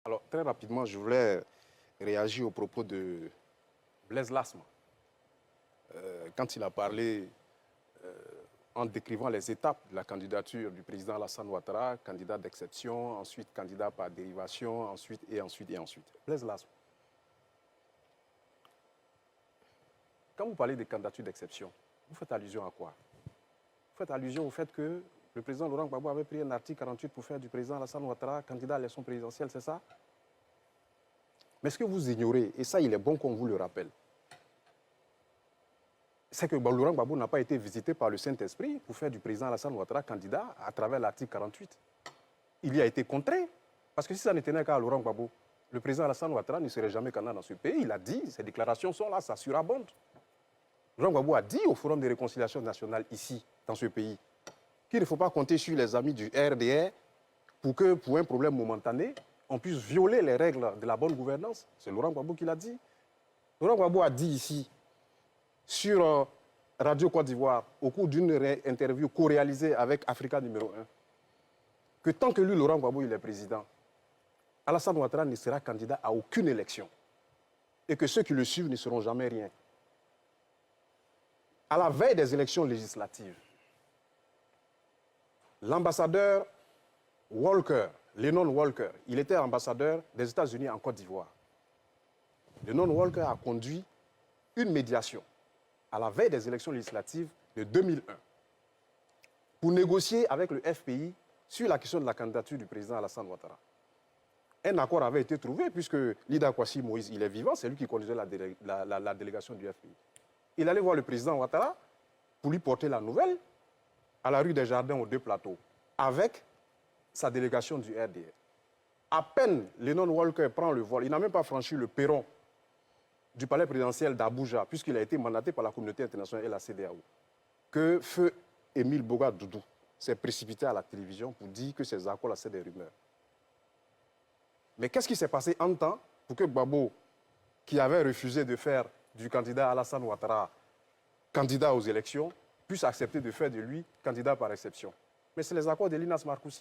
Alors, très rapidement, je voulais réagir au propos de Blaise Lasme. Quand il a parlé, en décrivant les étapes de la candidature du président Alassane Ouattara, candidat d'exception, ensuite candidat par dérivation, ensuite. Blaise Lasme. Quand vous parlez des candidatures d'exception, vous faites allusion à quoi? Vous faites allusion au fait que le président Laurent Gbagbo avait pris un article 48 pour faire du président Alassane Ouattara candidat à l'élection présidentielle, c'est ça? Mais ce que vous ignorez, et ça il est bon qu'on vous le rappelle, c'est que Laurent Gbagbo n'a pas été visité par le Saint-Esprit pour faire du président Alassane Ouattara candidat à travers l'article 48. Il y a été contraint. Parce que si ça n'était qu'à Laurent Gbagbo, le président Alassane Ouattara ne serait jamais candidat dans ce pays. Il a dit, ses déclarations sont là, ça surabonde. Laurent Gbagbo a dit au Forum de réconciliation nationale ici, dans ce pays, qu'il ne faut pas compter sur les amis du RDR pour que, pour un problème momentané, on puisse violer les règles de la bonne gouvernance. C'est Laurent Gbagbo qui l'a dit. Laurent Gbagbo a dit ici, sur Radio Côte d'Ivoire, au cours d'une interview co-réalisée avec Africa numéro 1, que tant que lui, Laurent Gbagbo, il est président, Alassane Ouattara ne sera candidat à aucune élection. Et que ceux qui le suivent ne seront jamais rien. À la veille des élections législatives, l'ambassadeur Walker, Lennon Walker, il était ambassadeur des États-Unis en Côte d'Ivoire. Lennon Walker a conduit une médiation à la veille des élections législatives de 2001 pour négocier avec le FPI sur la question de la candidature du président Alassane Ouattara. Un accord avait été trouvé puisque Lida Kwasi Moïse, il est vivant, c'est lui qui conduisait la délégation du FPI. Il allait voir le président Ouattara pour lui porter la nouvelle à la rue des Jardins aux Deux Plateaux avec sa délégation du RDR. À peine Lennon Walker prend le vol, il n'a même pas franchi le perron du palais présidentiel d'Abuja, puisqu'il a été mandaté par la communauté internationale et la CEDEAO, que feu Émile Boga Doudou s'est précipité à la télévision pour dire que ces accords-là, c'est des rumeurs. Mais qu'est-ce qui s'est passé en temps pour que Gbagbo, qui avait refusé de faire du candidat Alassane Ouattara candidat aux élections, puisse accepter de faire de lui candidat par exception? Mais c'est les accords de Linas Marcoussis.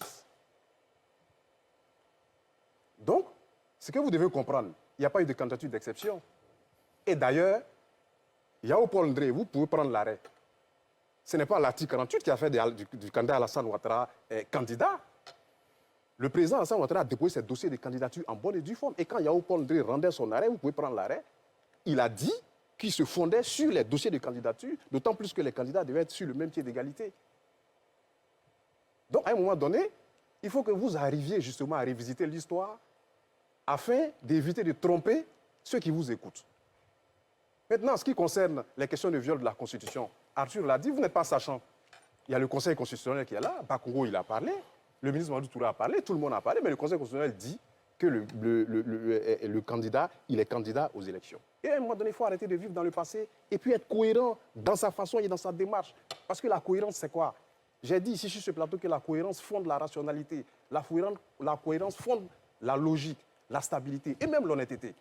Donc, ce que vous devez comprendre, il n'y a pas eu de candidature d'exception. Et d'ailleurs, Yao Paul Ndré, vous pouvez prendre l'arrêt. Ce n'est pas l'article 48 qui a fait du candidat Alassane Ouattara candidat. Le président Alassane Ouattara a déposé ses dossiers de candidature en bonne et due forme. Et quand Yao Paul Ndré rendait son arrêt, vous pouvez prendre l'arrêt, il a dit qu'il se fondait sur les dossiers de candidature, d'autant plus que les candidats devaient être sur le même pied d'égalité. Donc, à un moment donné, il faut que vous arriviez justement à revisiter l'histoire afin d'éviter de tromper ceux qui vous écoutent. Maintenant, en ce qui concerne les questions de viol de la Constitution, Arthur l'a dit, vous n'êtes pas sachant. Il y a le Conseil constitutionnel qui est là, Bakongo, il a parlé, le ministre Mamadou Touré a parlé, tout le monde a parlé, mais le Conseil constitutionnel dit que le candidat, il est candidat aux élections. Et à un moment donné, il faut arrêter de vivre dans le passé et puis être cohérent dans sa façon et dans sa démarche. Parce que la cohérence, c'est quoi? J'ai dit ici sur ce plateau que la cohérence fonde la rationalité, la cohérence fonde la logique, la stabilité et même l'honnêteté.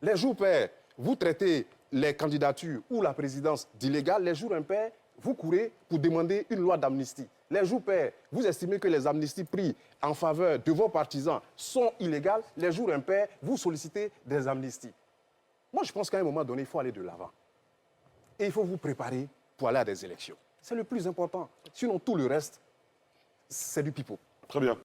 Les jours pairs, vous traitez les candidatures ou la présidence d'illégales. Les jours impairs, vous courez pour demander une loi d'amnistie. Les jours pairs, vous estimez que les amnisties prises en faveur de vos partisans sont illégales. Les jours impairs, vous sollicitez des amnisties. Moi, je pense qu'à un moment donné, il faut aller de l'avant. Et il faut vous préparer pour aller à des élections. C'est le plus important. Sinon, tout le reste, c'est du pipeau. Très bien.